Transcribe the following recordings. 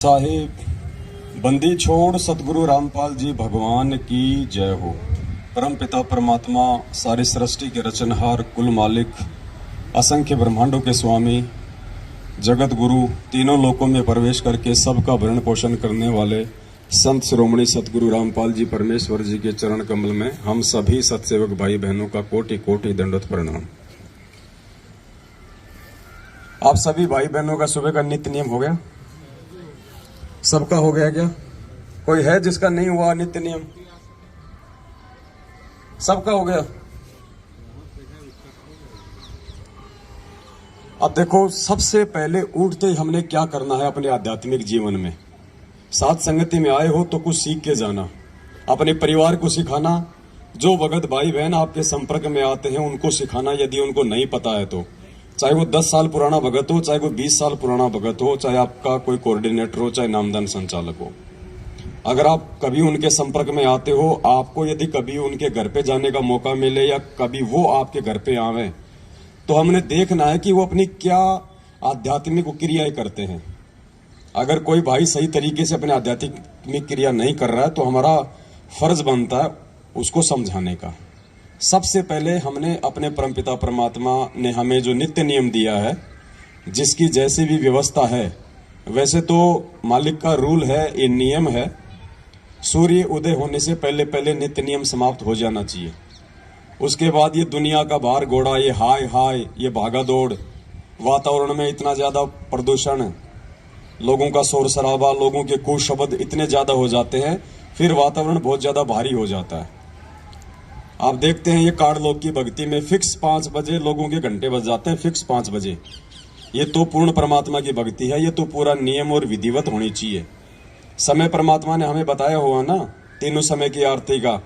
साहिब बंदी छोड़ सतगुरु रामपाल जी भगवान की जय हो। परम पिता परमात्मा सारी सृष्टि के रचनहार कुल मालिक असंख्य ब्रह्मांडों के स्वामी जगत गुरु तीनों लोकों में प्रवेश करके सबका भरण पोषण करने वाले संत शिरोमणि सतगुरु रामपाल जी परमेश्वर जी के चरण कमल में हम सभी सतसेवक भाई बहनों का कोटि कोटि दंडवत प्रणाम। आप सभी भाई बहनों का सुबह का नित्य नियम हो गया? सबका हो गया क्या? कोई है जिसका नहीं हुआ नित्य नियम? सबका हो गया। अब देखो, सबसे पहले उठते ही हमने क्या करना है अपने आध्यात्मिक जीवन में। साथ संगति में आए हो तो कुछ सीख के जाना, अपने परिवार को सिखाना, जो भगत भाई बहन आपके संपर्क में आते हैं उनको सिखाना यदि उनको नहीं पता है तो। चाहे वो 10 साल पुराना भगत हो, चाहे वो 20 साल पुराना भगत हो, चाहे आपका कोई कोऑर्डिनेटर हो, चाहे नामदान संचालक हो। अगर आप कभी उनके संपर्क में आते हो, आपको यदि कभी उनके घर पे जाने का मौका मिले या कभी वो आपके घर पे आवे, तो हमने देखना है कि वो अपनी क्या आध्यात्मिक क्रियाएं करते हैं। अगर कोई भाई सही तरीके से अपने आध्यात्मिक क्रिया नहीं कर रहा है तो हमारा फर्ज बनता है उसको समझाने का। सबसे पहले हमने अपने परमपिता परमात्मा ने हमें जो नित्य नियम दिया है, जिसकी जैसी भी व्यवस्था है वैसे तो मालिक का रूल है, ये नियम है, सूर्य उदय होने से पहले पहले नित्य नियम समाप्त हो जाना चाहिए। उसके बाद ये दुनिया का भार घोड़ा, ये हाय हाय, ये भागा दौड़, वातावरण में इतना ज्यादा प्रदूषण, लोगों का शोर शराबा, लोगों के कुशब्द इतने ज्यादा हो जाते हैं, फिर वातावरण बहुत ज्यादा भारी हो जाता है। आप देखते हैं ये कार लोग की भक्ति में फिक्स 5 बजे लोगों के घंटे बज जाते हैं, फिक्स 5 बजे। ये तो पूर्ण परमात्मा की भक्ति है, ये तो पूरा नियम और विधिवत होनी चाहिए। समय परमात्मा ने हमें बताया हुआ ना, तीनों समय की आरती का।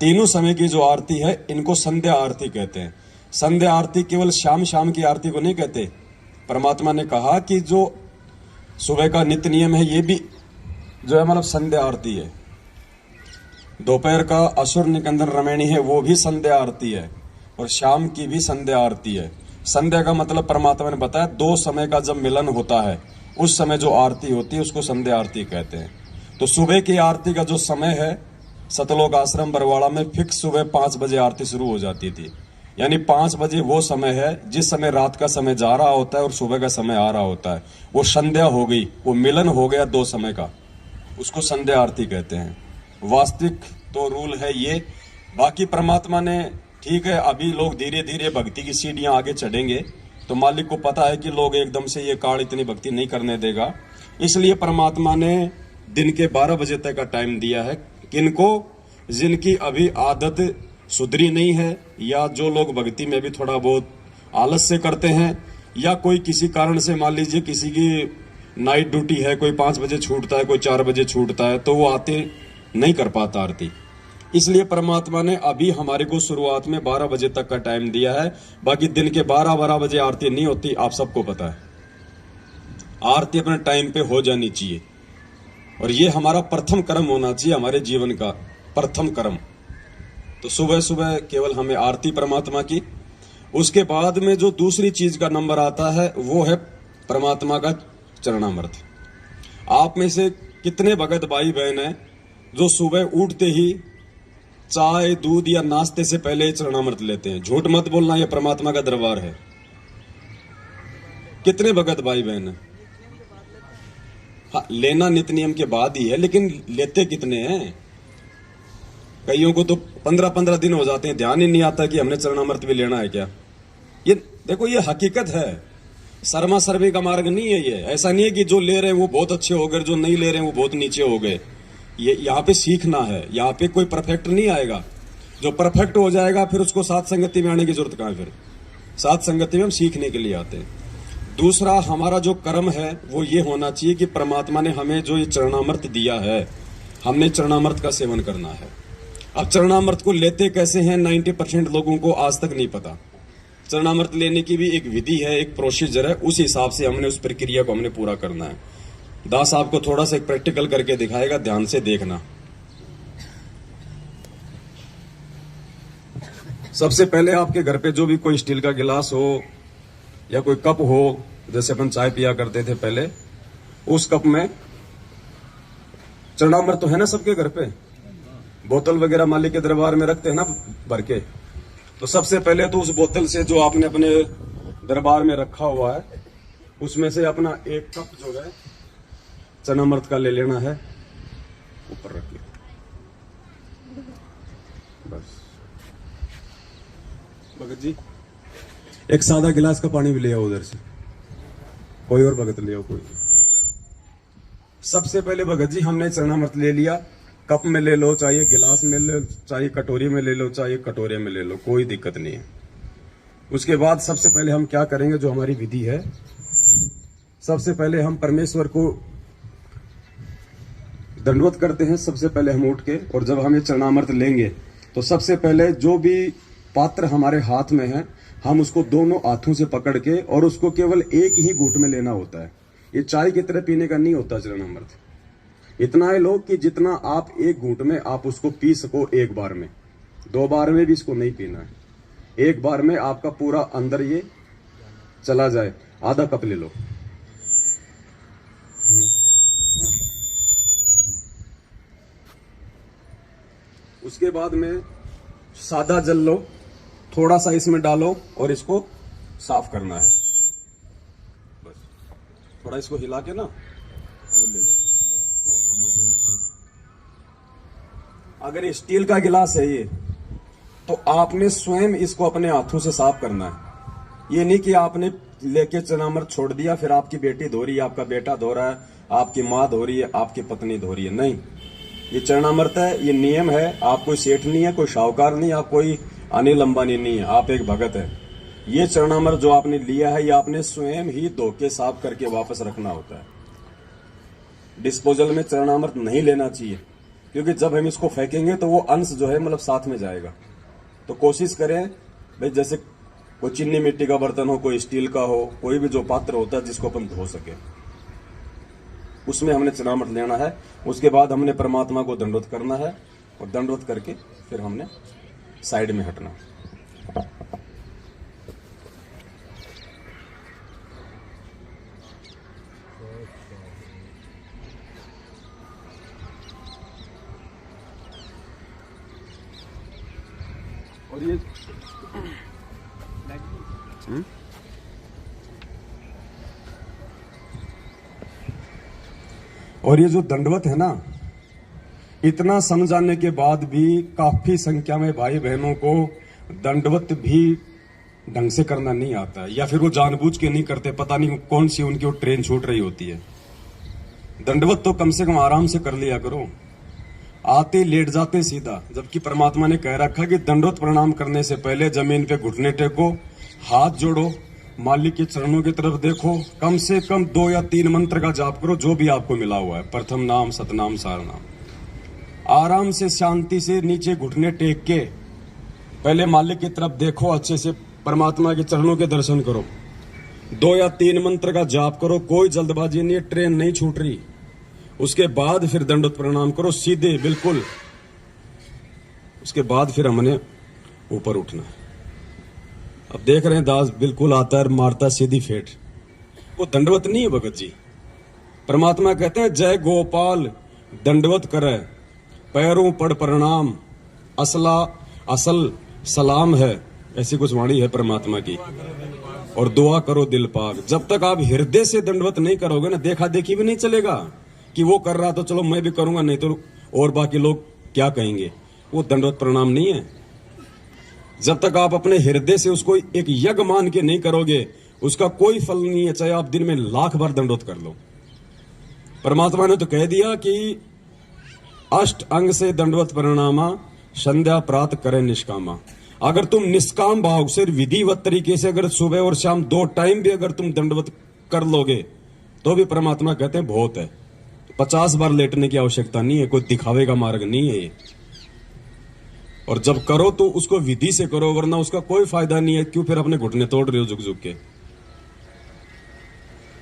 तीनों समय की जो आरती है इनको संध्या आरती कहते हैं। संध्या आरती केवल शाम शाम की आरती को नहीं कहते। परमात्मा ने कहा कि जो सुबह का नित्य नियम है ये भी जो है मतलब संध्या आरती है। दोपहर का असुर निकंदन रमैणी है वो भी संध्या आरती है, और शाम की भी संध्या आरती है। संध्या का मतलब परमात्मा ने बताया 2 समय का जब मिलन होता है उस समय जो आरती होती है उसको संध्या आरती कहते हैं। तो सुबह की आरती का जो समय है, सतलोक आश्रम बरवाड़ा में फिक्स सुबह 5 बजे आरती शुरू हो जाती थी। यानी 5 बजे वो समय है जिस समय रात का समय जा रहा होता है और सुबह का समय आ रहा होता है। वो संध्या हो गई, वो मिलन हो गया 2 समय का, उसको संध्या आरती कहते हैं। वास्तविक तो रूल है ये। बाकी परमात्मा ने, ठीक है, अभी लोग धीरे धीरे भक्ति की सीढ़ियां आगे चढ़ेंगे तो मालिक को पता है कि लोग एकदम से ये काल इतनी भक्ति नहीं करने देगा, इसलिए परमात्मा ने दिन के 12 बजे तक का टाइम दिया है। किनको? जिनकी अभी आदत सुधरी नहीं है, या जो लोग भक्ति में भी थोड़ा बहुत आलस से करते हैं, या कोई किसी कारण से, मान लीजिए किसी की नाइट ड्यूटी है, कोई 5 बजे छूटता है, कोई 4 बजे छूटता है, तो वो आते नहीं कर पाता आरती। इसलिए परमात्मा ने अभी हमारे को शुरुआत में 12 बजे तक का टाइम दिया है। बाकी दिन के 12 बजे आरती नहीं होती, आप सबको पता है। आरती अपने टाइम पे हो जानी चाहिए, और ये हमारा प्रथम कर्म होना चाहिए, हमारे जीवन का प्रथम कर्म। तो सुबह सुबह केवल हमें आरती परमात्मा की। उसके बाद में जो दूसरी चीज का नंबर आता है वो है परमात्मा का चरणामृत। आप में से कितने भगत भाई बहन हैं जो सुबह उठते ही चाय दूध या नाश्ते से पहले ही चरणामृत लेते हैं? झूठ मत बोलना, यह परमात्मा का दरबार है। कितने भगत भाई बहन हैं? हाँ, लेना नित्य नियम के बाद ही है, लेकिन लेते कितने हैं? कईयों को तो 15-15 दिन हो जाते हैं, ध्यान ही नहीं आता कि हमने चरणामृत भी लेना है क्या। ये देखो, ये हकीकत है, शर्मा सर्वे का मार्ग नहीं है ये। ऐसा नहीं है कि जो ले रहे हैं वो बहुत अच्छे हो गए, जो नहीं ले रहे हैं वो बहुत नीचे हो गए। ये यहाँ पे सीखना है, यहाँ पे कोई परफेक्ट नहीं आएगा। जो परफेक्ट हो जाएगा फिर उसको साथ संगति में आने की जरूरत कहाँ है? फिर साथ संगति में हम सीखने के लिए आते हैं। दूसरा, हमारा जो कर्म है वो ये होना चाहिए कि परमात्मा ने हमें जो ये चरणामृत दिया है, हमने चरणामृत का सेवन करना है। अब चरणामृत को लेते कैसे हैं 90% लोगों को आज तक नहीं पता। चरणामृत लेने की भी एक विधि है, एक प्रोसीजर है, उस हिसाब से हमने उस प्रक्रिया को हमने पूरा करना है। दास आपको थोड़ा सा एक प्रैक्टिकल करके दिखाएगा, ध्यान से देखना। सबसे पहले आपके घर पे जो भी कोई स्टील का गिलास हो या कोई कप हो, जैसे अपन चाय पिया करते थे पहले, उस कप में चरणामृत तो है ना सबके घर पे, बोतल वगैरह मालिक के दरबार में रखते हैं ना भर के। तो सबसे पहले तो उस बोतल से जो आपने अपने दरबार में रखा हुआ है उसमें से अपना एक कप जो है चरणामृत का ले लेना है, ऊपर रखिए बस। भगत जी एक सादा गिलास का पानी भी ले आओ उधर से, कोई और भगत ले आओ कोई। सबसे पहले भगत जी हमने चरणामृत ले लिया, कप में ले लो, चाहे गिलास में ले लो, चाहे कटोरी में ले लो, चाहे कटोरे में ले लो, कोई दिक्कत नहीं है। उसके बाद सबसे पहले हम क्या करेंगे, जो हमारी विधि है, सबसे पहले हम परमेश्वर को दंडवत करते हैं। सबसे पहले हम उठ के, और जब हम ये चरणामृत लेंगे तो सबसे पहले जो भी पात्र हमारे हाथ में है हम उसको दोनों हाथों से पकड़ के, और उसको केवल एक ही घूंट में लेना होता है। ये चाय की तरह पीने का नहीं होता चरणामृत। इतना है लोग कि जितना आप एक घूंट में आप उसको पी सको एक बार में, 2 बार में भी इसको नहीं पीना है, एक बार में आपका पूरा अंदर ये चला जाए। आधा कप ले लो, उसके बाद में सादा जल लो, थोड़ा सा इसमें डालो और इसको साफ करना है। बस थोड़ा इसको हिला के ना वो ले लो। अगर ये स्टील का गिलास है ये, तो आपने स्वयं इसको अपने हाथों से साफ करना है। ये नहीं कि आपने लेके चरणामृत छोड़ दिया, फिर आपकी बेटी धो रही है, आपका बेटा धो रहा है, आपकी माँ धो रही है, आपकी पत्नी धो रही है। नहीं, ये चरणामृत है, ये नियम है। आप कोई सेठ नहीं है, कोई शाहूकार नहीं, आप कोई अनिल अंबानी नहीं है, आप एक भगत है। ये चरणामृत जो आपने लिया है ये आपने स्वयं ही धो के साफ करके वापस रखना होता है। डिस्पोजल में चरणामृत नहीं लेना चाहिए, क्योंकि जब हम इसको फेंकेंगे तो वो अंश जो है मतलब साथ में जाएगा। तो कोशिश करें भाई, जैसे कोई चीनी मिट्टी का बर्तन हो, कोई स्टील का हो, कोई भी जो पात्र होता है जिसको अपन धो सके, उसमें हमने चरणामृत लेना है। उसके बाद हमने परमात्मा को दंडवत करना है, और दंडवत करके फिर हमने साइड में हटना। और ये और ये जो दंडवत है ना, इतना समझाने के बाद भी काफी संख्या में भाई बहनों को दंडवत भी ढंग से करना नहीं आता है, या फिर वो जानबूझ के नहीं करते, पता नहीं कौन सी उनकी वो ट्रेन छूट रही होती है। दंडवत तो कम से कम आराम से कर लिया करो, आते लेट जाते सीधा। जबकि परमात्मा ने कह रखा कि दंडवत प्रणाम करने से पहले जमीन पे घुटने टेको, हाथ जोड़ो, मालिक के चरणों की तरफ देखो, कम से कम 2 या 3 मंत्र का जाप करो, जो भी आपको मिला हुआ है, प्रथम नाम, सतनाम, सार नाम। आराम से शांति से नीचे घुटने टेक के पहले मालिक की तरफ देखो, अच्छे से परमात्मा के चरणों के दर्शन करो, 2 या 3 मंत्र का जाप करो, कोई जल्दबाजी नहीं, ट्रेन नहीं छूट रही। उसके बाद फिर दंडवत प्रणाम करो सीधे बिल्कुल। उसके बाद फिर हमने ऊपर उठना है। अब देख रहे हैं दास बिल्कुल आता है, मारता सीधी फेट। वो दंडवत नहीं है भगत जी। परमात्मा कहते हैं जय गोपाल दंडवत करे, पैरों पड़ प्रणाम, असल सलाम है, ऐसी कुछ वाणी है परमात्मा की। और दुआ करो दिल पाक। जब तक आप हृदय से दंडवत नहीं करोगे ना, देखा देखी भी नहीं चलेगा कि वो कर रहा तो चलो मैं भी करूंगा, नहीं तो और बाकी लोग क्या कहेंगे। वो दंडवत प्रणाम नहीं है। जब तक आप अपने हृदय से उसको एक यज्ञ मान के नहीं करोगे, उसका कोई फल नहीं है, चाहे आप दिन में 1,00,000 बार दंडवत कर लो। परमात्मा ने तो कह दिया कि अष्ट अंग से दंडवत प्रणामा, संध्या प्रात करे निष्कामा। अगर तुम निष्काम भाव से विधिवत तरीके से अगर सुबह और शाम 2 टाइम भी अगर तुम दंडवत कर लोगे तो भी परमात्मा कहते हैं बहुत है। 50 बार लेटने की आवश्यकता नहीं है, कोई दिखावे का मार्ग नहीं है ये। और जब करो तो उसको विधि से करो, वरना उसका कोई फायदा नहीं है। क्यों फिर अपने घुटने तोड़ रहे हो झुक झुक के।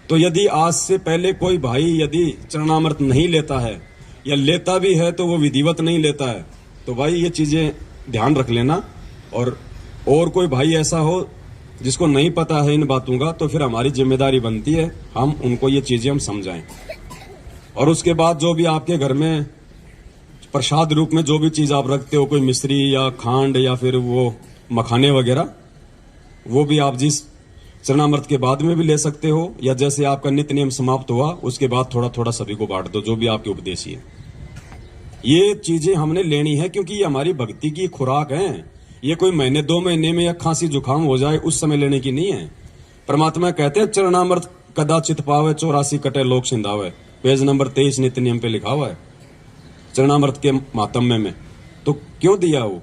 तो यदि आज से पहले कोई भाई यदि चरणामृत नहीं लेता है, या लेता भी है तो वो विधिवत नहीं लेता है, तो भाई ये चीजें ध्यान रख लेना। और कोई भाई ऐसा हो जिसको नहीं पता है इन बातों का, तो फिर हमारी जिम्मेदारी बनती है हम उनको ये चीजें हम समझाएं। और उसके बाद जो भी आपके घर में प्रसाद रूप में जो भी चीज आप रखते हो, कोई मिश्री या खांड या फिर वो मखाने वगैरह, वो भी आप जिस चरणामृत के बाद में भी ले सकते हो, या जैसे आपका नित्य नियम समाप्त हुआ उसके बाद थोड़ा थोड़ा सभी को बांट दो, जो भी आपके उपदेश है। ये चीजें हमने लेनी है क्योंकि ये हमारी भक्ति की खुराक है। ये कोई महीने 2 महीने में या खांसी जुकाम हो जाए उस समय लेने की नहीं है। परमात्मा कहते हैं चरणामृत कदाचित पावे 84 कटे लोक सिंधावे, पेज नंबर 23 नित्य नियम पे लिखा हुआ है चरणामृत के मातम्य में। तो क्यों दिया? वो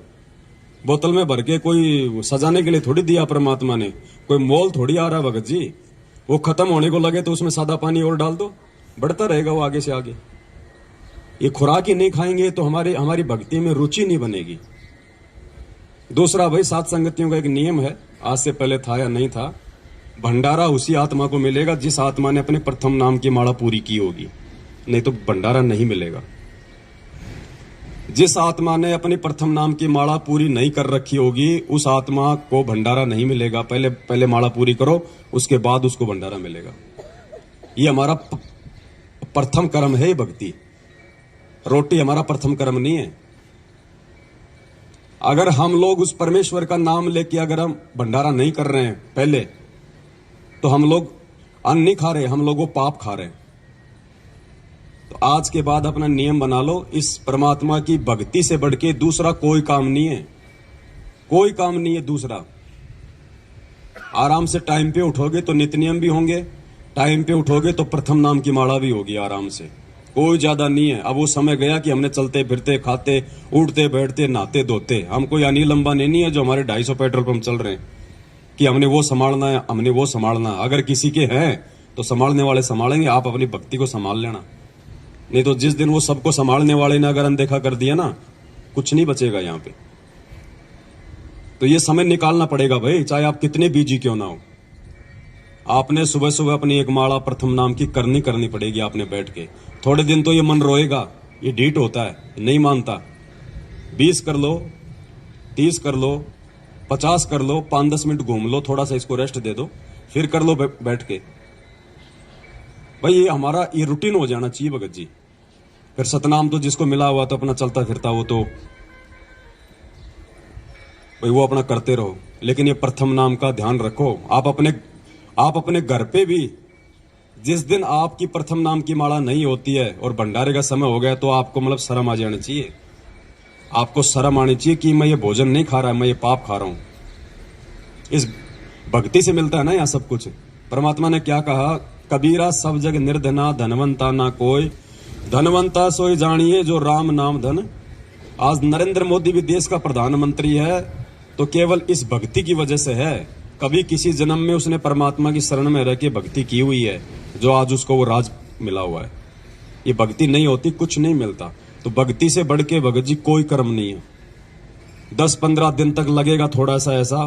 बोतल में भर के कोई सजाने के लिए थोड़ी दिया परमात्मा ने, कोई मोल थोड़ी आ रहा है भगत जी। वो खत्म होने को लगे तो उसमें सादा पानी और डाल दो, बढ़ता रहेगा वो आगे से आगे। ये खुराक ही नहीं खाएंगे तो हमारी भक्ति में रुचि नहीं बनेगी। दूसरा भाई, सात संगतियों का एक नियम है, आज से पहले था या नहीं था, भंडारा उसी आत्मा को मिलेगा जिस आत्मा ने अपने प्रथम नाम की माला पूरी की होगी, नहीं तो भंडारा नहीं मिलेगा। जिस आत्मा ने अपनी प्रथम नाम की माला पूरी नहीं कर रखी होगी उस आत्मा को भंडारा नहीं मिलेगा। पहले माला पूरी करो, उसके बाद उसको भंडारा मिलेगा। ये हमारा प्रथम कर्म है, ये भक्ति। रोटी हमारा प्रथम कर्म नहीं है। अगर हम लोग उस परमेश्वर का नाम लेके अगर हम भंडारा नहीं कर रहे हैं पहले, तो हम लोग अन्न नहीं खा रहे, हम लोग वो पाप खा रहे हैं। तो आज के बाद अपना नियम बना लो, इस परमात्मा की भक्ति से बढ़ के दूसरा कोई काम नहीं है, कोई काम नहीं है दूसरा। आराम से टाइम पे उठोगे तो नित्य नियम भी होंगे, टाइम पे उठोगे तो प्रथम नाम की माला भी होगी आराम से। कोई ज्यादा नहीं है। अब वो समय गया कि हमने चलते फिरते खाते उठते बैठते नहाते धोते, हम कोई अनिल अंबानी नहीं है जो हमारे 250 पेट्रोल पंप चल रहे हैं कि हमने वो संभालना है, हमने वो संभालना। अगर किसी के हैं तो संभालने वाले संभालेंगे, आप अपनी भक्ति को संभाल लेना। नहीं तो जिस दिन वो सबको संभालने वाले ने अगर अनदेखा कर दिया ना, कुछ नहीं बचेगा यहाँ पे। तो ये समय निकालना पड़ेगा भाई, चाहे आप कितने बिजी क्यों ना हो। आपने सुबह सुबह अपनी एक माला प्रथम नाम की करनी पड़ेगी आपने बैठ के। थोड़े दिन तो ये मन रोएगा, ये ढीठ होता है, नहीं मानता। 20 कर लो, 30 कर लो, 50 कर लो, 5-10 मिनट घूम लो, थोड़ा सा इसको रेस्ट दे दो, फिर कर लो बैठ के। भाई ये हमारा ये रूटीन हो जाना चाहिए भगत जी। फिर सतनाम तो जिसको मिला हुआ तो अपना चलता फिरता वो तो भाई वो अपना करते रहो, लेकिन ये प्रथम नाम का ध्यान रखो। आप अपने घर पे भी जिस दिन आपकी प्रथम नाम की माला नहीं होती है और भंडारे का समय हो गया तो आपको मतलब शर्म आ जानी चाहिए। आपको शर्म आनी चाहिए कि मैं ये भोजन नहीं खा रहा, मैं ये पाप खा रहा हूं। इस भक्ति से मिलता है ना यहाँ सब कुछ। परमात्मा ने क्या कहा, कबीरा सब जग निर्धना धनवंता ना कोई, धनवंता सोई जानिए जो राम नाम धन। आज नरेंद्र मोदी भी देश का प्रधानमंत्री है तो केवल इस भक्ति की वजह से है। कभी किसी जन्म में उसने परमात्मा की शरण में रह के भक्ति की हुई है जो आज उसको वो राज मिला हुआ है। ये भक्ति नहीं होती कुछ नहीं मिलता। तो भक्ति से बढ़ के भगत जी कोई कर्म नहीं है। 10-15 दिन तक लगेगा थोड़ा सा ऐसा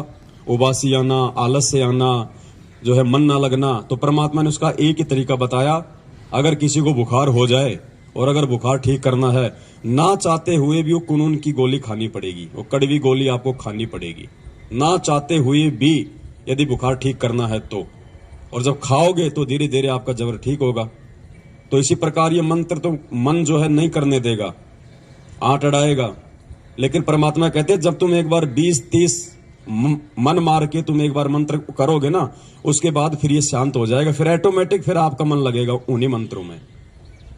उबासी आना, आलस से आना, जो है मन ना लगना, तो परमात्मा ने उसका एक ही तरीका बताया। अगर किसी को बुखार हो जाए और अगर बुखार ठीक करना है, ना चाहते हुए भी वो कुनून की गोली खानी पड़ेगी, वो कड़वी गोली आपको खानी पड़ेगी, ना चाहते हुए भी, यदि बुखार ठीक करना है तो। और जब खाओगे तो धीरे धीरे आपका जबर ठीक होगा। तो इसी प्रकार ये मंत्र तो मन जो है नहीं करने देगा, आंट अड़ाएगा। लेकिन परमात्मा कहते हैं जब तुम एक बार 20-30 मन मार के तुम एक बार मंत्र करोगे ना, उसके बाद फिर ये शांत हो जाएगा। फिर ऑटोमेटिक फिर आपका मन लगेगा उन्हीं मंत्रों में,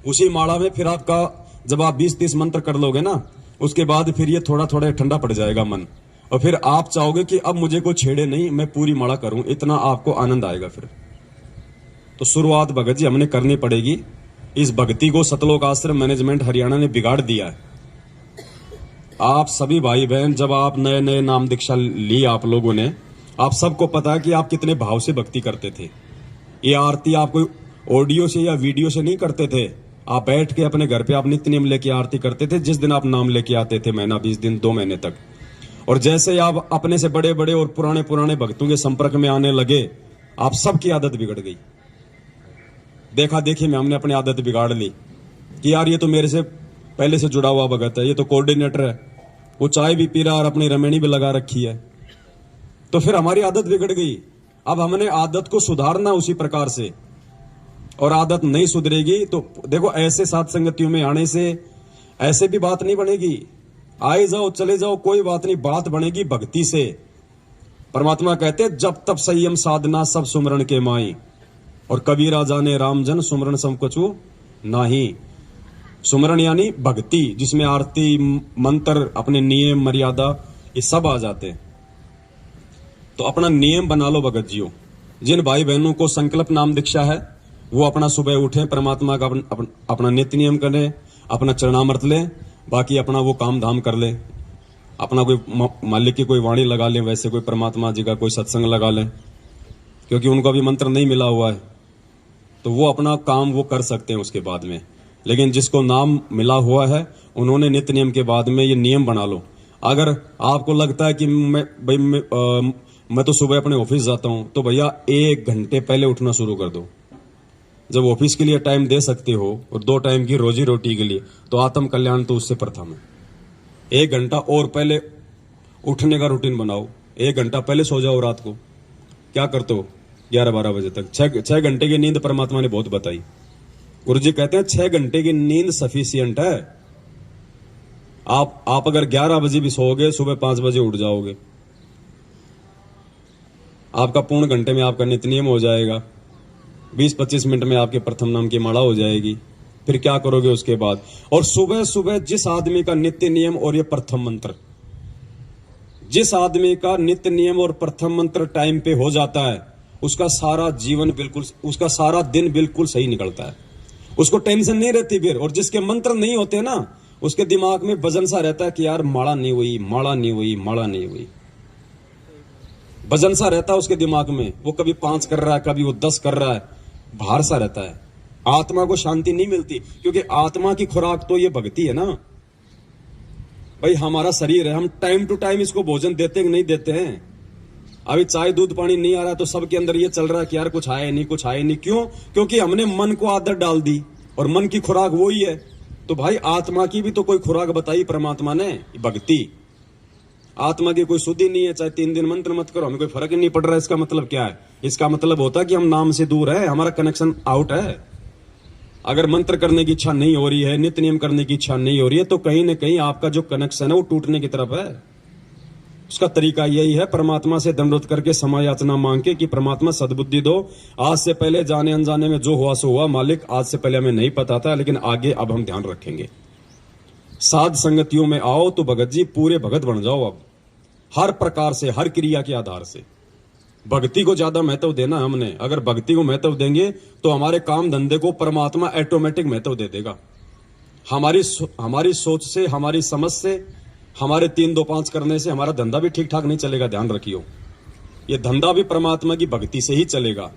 उसी माला में। फिर आपका जब आप 20-30 मंत्र कर लोगे ना, उसके बाद फिर ये थोड़ा थोड़ा ठंडा पड़ जाएगा मन, और फिर आप चाहोगे कि अब मुझे कोई छेड़े नहीं, मैं पूरी माला करूं, इतना आपको आनंद आएगा फिर। तो शुरुआत भगत जी हमने करनी पड़ेगी। इस भक्ति को सतलोक आश्रम मैनेजमेंट हरियाणा ने बिगाड़ दिया है। आप सभी भाई बहन, जब आप नए नए नाम दीक्षा ली आप लोगों ने, आप सबको पता है कि आप कितने भाव से भक्ति करते थे। ये आरती आप कोई ऑडियो से या वीडियो से नहीं करते थे, आप बैठ के अपने घर पे आप नित्य नियम लेके आरती करते थे। जिस दिन आप नाम लेके आते थे, महीना 20 दिन 2 महीने तक, और जैसे आप अपने से बड़े बड़े और पुराने भक्तों के संपर्क में आने लगे, आप सबकी आदत बिगड़ गई। देखा देखी में हमने अपनी आदत बिगाड़ ली कि यार ये तो मेरे से पहले से जुड़ा हुआ भगत है, ये तो कोऑर्डिनेटर है, वो चाय भी पी रहा और अपनी रमेणी भी लगा रखी है। तो फिर हमारी आदत बिगड़ गई। अब हमने आदत को सुधारना उसी प्रकार से। और आदत नहीं सुधरेगी तो देखो, ऐसे साथ संगतियों में आने से ऐसे भी बात नहीं बनेगी। आए जाओ चले जाओ कोई बात नहीं, बात बनेगी भक्ति से। परमात्मा कहते हैं जब तब संयम साधना सब सुमरण के माई, और कबीरा जाने रामजन सुमरण सब कछु नाही। सुमरण यानी भक्ति, जिसमें आरती मंत्र अपने नियम मर्यादा ये सब आ जाते हैं। तो अपना नियम बना लो भगत जियो। जिन भाई बहनों को संकल्प नाम दीक्षा है वो अपना सुबह उठे, परमात्मा का अपना नित्य नियम करें, अपना चरणामृत लें, बाकी अपना वो काम धाम कर ले। अपना कोई मालिक की कोई वाणी लगा लें, वैसे कोई परमात्मा जी का कोई सत्संग लगा लें, क्योंकि उनको अभी मंत्र नहीं मिला हुआ है तो वो अपना काम वो कर सकते हैं उसके बाद में। लेकिन जिसको नाम मिला हुआ है उन्होंने नित्य नियम के बाद में ये नियम बना लो। अगर आपको लगता है कि मैं तो सुबह अपने ऑफिस जाता हूं, तो भैया 1 घंटे पहले उठना शुरू कर दो। जब ऑफिस के लिए टाइम दे सकते हो और 2 टाइम की रोजी रोटी के लिए, तो आत्म कल्याण तो उससे प्रथम है। 1 घंटा और पहले उठने का रूटीन बनाओ। 1 घंटा पहले सो जाओ रात को। क्या करते हो 11-12 बजे तक? 6 घंटे की नींद परमात्मा ने बहुत बताई। गुरु जी कहते हैं 6 घंटे की नींद सफिशियंट है। आप अगर 11 बजे भी सोओगे, सुबह 5 बजे उठ जाओगे, आपका पूर्ण घंटे में आपका नित्य नियम हो जाएगा। 20-25 मिनट में आपके प्रथम नाम की माला हो जाएगी। फिर क्या करोगे उसके बाद? और सुबह सुबह जिस आदमी का नित्य नियम और ये प्रथम मंत्र, जिस आदमी का नित्य नियम और प्रथम मंत्र टाइम पे हो जाता है, उसका सारा जीवन बिल्कुल, उसका सारा दिन बिल्कुल सही निकलता है। उसको टेंशन नहीं रहती फिर। और जिसके मंत्र नहीं होते ना, उसके दिमाग में वजन सा रहता है कि यार माला नहीं हुई, माला नहीं हुई, माला नहीं हुई। वजन सा रहता है उसके दिमाग में। वो कभी 5 कर रहा है, कभी वो 10 कर रहा है, भार सा रहता है। आत्मा को शांति नहीं मिलती, क्योंकि आत्मा की खुराक तो ये भक्ति है ना भाई। हमारा शरीर है, हम टाइम टू टाइम इसको भोजन देते कि नहीं देते हैं? अभी चाय दूध पानी नहीं आ रहा तो सबके अंदर ये चल रहा है कि यार कुछ आए नहीं, कुछ आए नहीं। क्यों? क्योंकि हमने मन को आदत डाल दी, और मन की खुराक वो ही है। तो भाई आत्मा की भी तो कोई खुराक बताई परमात्मा ने, भक्ति। आत्मा की कोई शुद्धि नहीं है, चाहे 3 दिन मंत्र मत करो, हमें कोई फर्क ही नहीं पड़ रहा है। इसका मतलब क्या है? इसका मतलब होता है कि हम नाम से दूर है, हमारा कनेक्शन आउट है। अगर मंत्र करने की इच्छा नहीं हो रही है, नित्य नियम करने की इच्छा नहीं हो रही है, तो कहीं ना कहीं आपका जो कनेक्शन है वो टूटने की तरफ है। उसका तरीका यही है, परमात्मा से दंडवत करके समय याचना मांग के कि परमात्मा सद्बुद्धि दो। आज से पहले जाने अनजाने में जो हुआ सो हुआ, मालिक आज से पहले हमें नहीं पता था, लेकिन आगे अब हम ध्यान रखेंगे। साध संगतियों में आओ तो भगत जी पूरे भगत बन जाओ। अब हर प्रकार से, हर क्रिया के आधार से भक्ति को ज्यादा महत्व देना हमने। अगर भक्ति को महत्व देंगे तो हमारे काम धंधे को परमात्मा ऑटोमेटिक महत्व दे देगा। हमारी सोच से, हमारी समझ से, हमारे 3-2-5 करने से हमारा धंधा भी ठीक ठाक नहीं चलेगा। ध्यान रखियो, ये धंधा भी परमात्मा की भक्ति से ही चलेगा।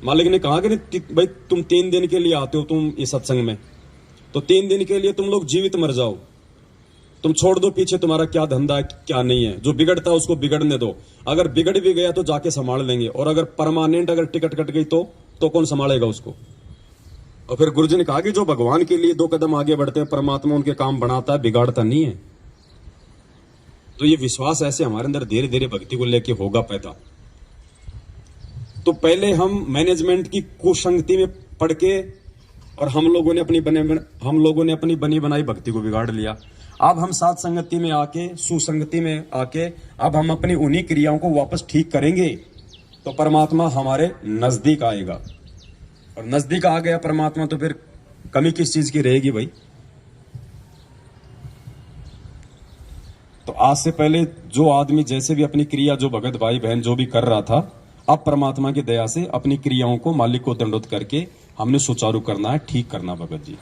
मालिक ने कहा कि भाई तुम 3 दिन के लिए आते हो तुम इस सत्संग में, तो 3 दिन के लिए तुम लोग जीवित मर जाओ। तुम छोड़ दो पीछे तुम्हारा क्या धंधा है क्या नहीं है। जो बिगड़ता है उसको बिगड़ने दो। अगर बिगड़ भी गया तो जाके संभाल लेंगे, और अगर परमानेंट अगर टिकट कट गई तो कौन संभालेगा उसको? और फिर गुरुजी ने कहा कि जो भगवान के लिए 2 कदम आगे बढ़ते हैं, परमात्मा उनके काम बनाता है, बिगाड़ता नहीं है। तो ये विश्वास ऐसे हमारे अंदर धीरे धीरे भक्ति को लेके होगा पैदा। तो पहले हम मैनेजमेंट की कुसंगति में पड़ के, और हम लोगों ने अपनी बनी बनाई भक्ति को बिगाड़ लिया। अब हम साथ संगति में आके, सुसंगति में आके, अब हम अपनी उन्हीं क्रियाओं को वापस ठीक करेंगे तो परमात्मा हमारे नजदीक आएगा। और नजदीक आ गया परमात्मा तो फिर कमी किस चीज की रहेगी भाई? तो आज से पहले जो आदमी जैसे भी अपनी क्रिया, जो भगत भाई बहन जो भी कर रहा था, अब परमात्मा की दया से अपनी क्रियाओं को मालिक को दंडोत करके हमने सुचारू करना है, ठीक करना। भगत जी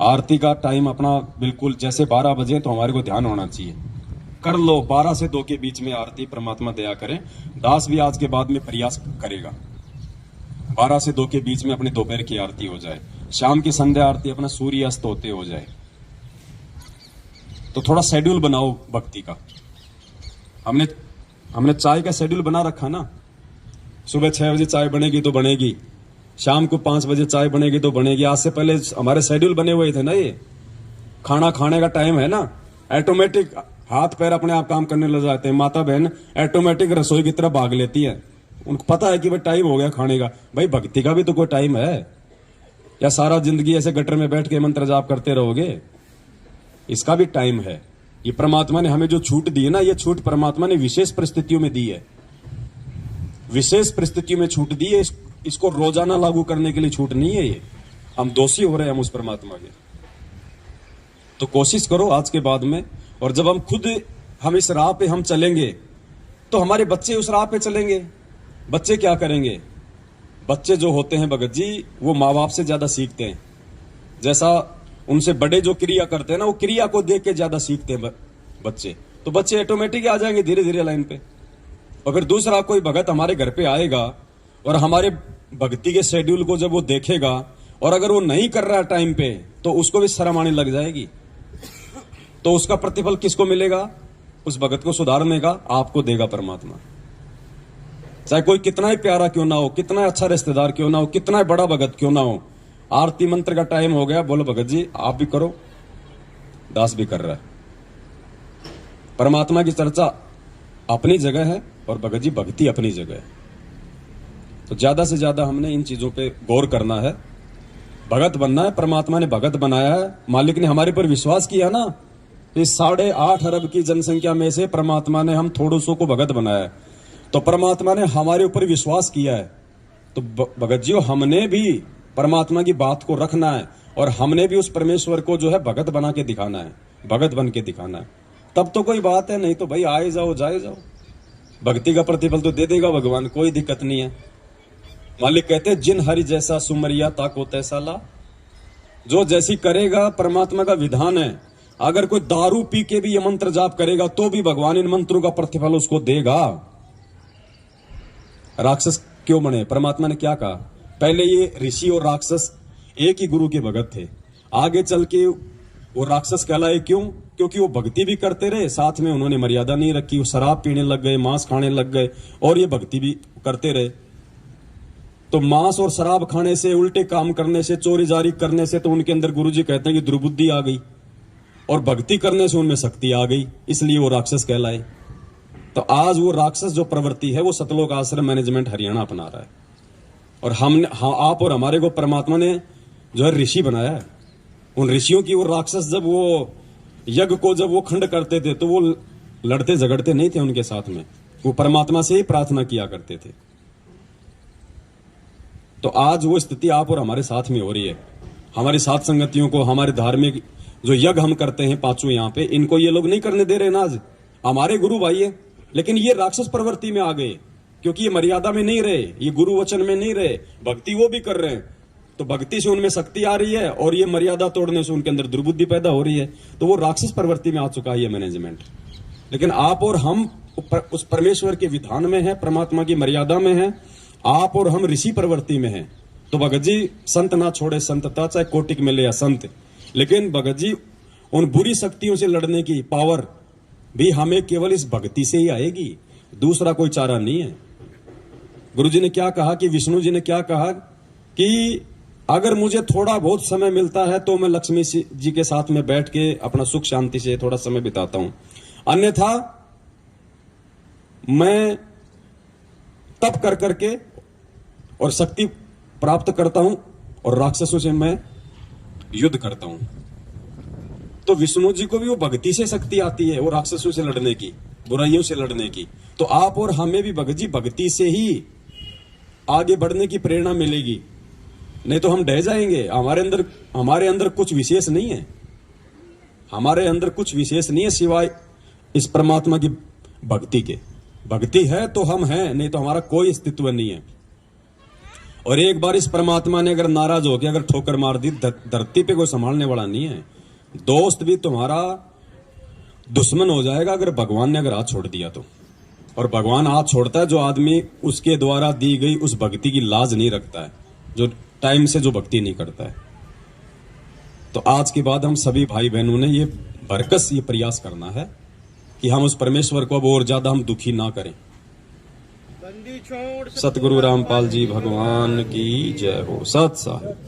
आरती का टाइम अपना बिल्कुल जैसे 12 बजे, तो हमारे को ध्यान होना चाहिए। कर लो 12 से 2 के बीच में आरती, परमात्मा दया करें। दास भी आज के बाद में प्रयास करेगा 12 से 2 के बीच में अपनी दोपहर की आरती हो जाए, शाम की संध्या आरती अपना सूर्य अस्त होते हो जाए। तो थोड़ा शेड्यूल बनाओ भक्ति का। हमने चाय का शेड्यूल बना रखा ना, सुबह 6 बजे चाय बनेगी तो बनेगी, शाम को 5 बजे चाय बनेगी तो बनेगी। आज से पहले हमारे शेड्यूल बने हुए थे ना, ये खाना खाने का टाइम है ना, ऑटोमेटिक हाथ पैर अपने आप काम करने लग जाते हैं। माता बहन ऑटोमेटिक रसोई की तरफ भाग लेती है। उनको पता है कि भाई टाइम हो गया खाने का। भाई भक्ति का भी तो कोई टाइम है, या सारा जिंदगी ऐसे गटर में बैठ के मंत्र जाप करते रहोगे? इसका भी टाइम है। ये परमात्मा ने हमें जो छूट दी है ना, ये छूट परमात्मा ने विशेष परिस्थितियों में दी है, विशेष परिस्थितियों में छूट दी है। इसको रोजाना लागू करने के लिए छूट नहीं है। ये हम दोषी हो रहे हैं हम उस परमात्मा के। तो कोशिश करो आज के बाद में, और जब हम इस राह पे हम चलेंगे तो हमारे बच्चे उस राह पे चलेंगे। बच्चे क्या करेंगे? बच्चे जो होते हैं भगत जी, वो माँ बाप से ज्यादा सीखते हैं। जैसा उनसे बड़े जो क्रिया करते हैं ना, वो क्रिया को देख के ज्यादा सीखते हैं बच्चे। तो बच्चे ऑटोमेटिक आ जाएंगे धीरे धीरे लाइन पे। और फिर दूसरा कोई भगत हमारे घर पे आएगा और हमारे भक्ति के शेड्यूल को जब वो देखेगा, और अगर वो नहीं कर रहा है टाइम पे, तो उसको भी शर्म आने लग जाएगी। तो उसका प्रतिफल किसको मिलेगा? उस भगत को सुधारने का आपको देगा परमात्मा। चाहे कोई कितना ही प्यारा क्यों ना हो, कितना अच्छा रिश्तेदार क्यों ना हो, कितना बड़ा भगत क्यों ना हो। आरती मंत्र का टाइम हो गया, बोलो भगत जी आप भी करो, दास भी कर रहा है। परमात्मा की चर्चा अपनी जगह है और भगत जी भक्ति अपनी जगह है। तो ज्यादा से ज्यादा हमने इन चीजों पे गौर करना है। भगत बनना है, परमात्मा ने भगत बनाया है। मालिक ने हमारे पर विश्वास किया ना, इस 8.5 अरब की जनसंख्या में से परमात्मा ने हम थोड़ों सौ को भगत बनाया है। तो परमात्मा ने हमारे ऊपर विश्वास किया है। तो भगत जी हमने भी परमात्मा की बात को रखना है, और हमने भी उस परमेश्वर को जो है भगत बना के दिखाना है, भगत बन के दिखाना है। तब तो कोई बात है, नहीं तो भाई आए जाओ जाए जाओ। भक्ति का प्रतिफल तो दे देगा भगवान, कोई दिक्कत नहीं है। मालिक कहते हैं जिन हरि जैसा सुमरिया ताको तैसा ला। जो जैसी करेगा, परमात्मा का विधान है। अगर कोई दारू पी के भी ये मंत्र जाप करेगा तो भी भगवान इन मंत्रों का प्रतिफल उसको देगा। राक्षस क्यों बने? परमात्मा ने क्या कहा? पहले ये ऋषि और राक्षस एक ही गुरु के भगत थे। आगे चल के वो राक्षस कहलाए। क्यों? क्योंकि वो भक्ति भी करते रहे, साथ में उन्होंने मर्यादा नहीं रखी। वो शराब पीने लग गए, मांस खाने लग गए, और ये भक्ति भी करते रहे। तो मांस और शराब खाने से, उल्टे काम करने से, चोरी जारी करने से, तो उनके अंदर गुरुजी कहते हैं कि दुर्बुद्धि आ गई, और भक्ति करने से उनमें शक्ति आ गई, इसलिए वो राक्षस कहलाए। तो आज वो राक्षस जो प्रवृत्ति है वो सतलोक आश्रम मैनेजमेंट हरियाणा अपना रहा है। और आप और हमारे को परमात्मा ने जो है ऋषि बनाया है। उन ऋषियों की वो राक्षस जब वो यज्ञ को जब वो खंड करते थे तो वो लड़ते झगड़ते नहीं थे उनके साथ में, वो परमात्मा से ही प्रार्थना किया करते थे। तो आज वो स्थिति आप और हमारे साथ में हो रही है। हमारी साथ संगतियों को, हमारे धार्मिक जो यज्ञ हम करते हैं पांचों यहाँ पे, इनको ये लोग नहीं करने दे रहे ना। आज हमारे गुरु भाई है, लेकिन ये राक्षस प्रवृत्ति में आ गए, क्योंकि ये मर्यादा में नहीं रहे, ये गुरु वचन में नहीं रहे। भक्ति वो भी कर रहे हैं, तो भक्ति से उनमें शक्ति आ रही है, और ये मर्यादा तोड़ने से उनके अंदर दुर्बुद्धि पैदा हो रही है। तो वो राक्षस प्रवृत्ति में आ चुका है ये मैनेजमेंट। लेकिन आप और हम उस परमेश्वर के विधान में है, परमात्मा की मर्यादा में है। आप और हम ऋषि प्रवृत्ति में है। तो भगत जी संत ना छोड़े संतता, चाहे कोटिक मिले या संत। लेकिन भगत जी उन बुरी शक्तियों से लड़ने की पावर भी हमें केवल इस भक्ति से ही आएगी, दूसरा कोई चारा नहीं है। गुरु जी ने क्या कहा कि विष्णु जी ने क्या कहा कि अगर मुझे थोड़ा बहुत समय मिलता है तो मैं लक्ष्मी जी के साथ में बैठ के अपना सुख शांति से थोड़ा समय बिताता हूं, अन्यथा मैं तप कर करके और शक्ति प्राप्त करता हूं और राक्षसों से मैं युद्ध करता हूं। तो विष्णु जी को भी वो भक्ति से शक्ति आती है, वो राक्षसों से लड़ने की, बुराइयों से लड़ने की। तो आप और हमें भी भगत जी भक्ति से ही आगे बढ़ने की प्रेरणा मिलेगी, नहीं तो हम ढह जाएंगे। हमारे अंदर कुछ विशेष नहीं है, हमारे अंदर कुछ विशेष नहीं है सिवाय इस परमात्मा की भक्ति के। भक्ति है तो हम हैं, नहीं तो हमारा कोई अस्तित्व नहीं है। और एक बार इस परमात्मा ने अगर नाराज हो गया, अगर ठोकर मार दी, धरती पे कोई संभालने वाला नहीं है। दोस्त भी तुम्हारा दुश्मन हो जाएगा अगर भगवान ने अगर हाथ छोड़ दिया तो। और भगवान हाथ छोड़ता है जो आदमी उसके द्वारा दी गई उस भक्ति की लाज नहीं रखता है, जो टाइम से जो भक्ति नहीं करता है। तो आज के बाद हम सभी भाई बहनों ने ये बरकस ये प्रयास करना है कि हम उस परमेश्वर को अब और ज्यादा हम दुखी ना करें। सतगुरु रामपाल जी भगवान की जय हो। सत साहिब।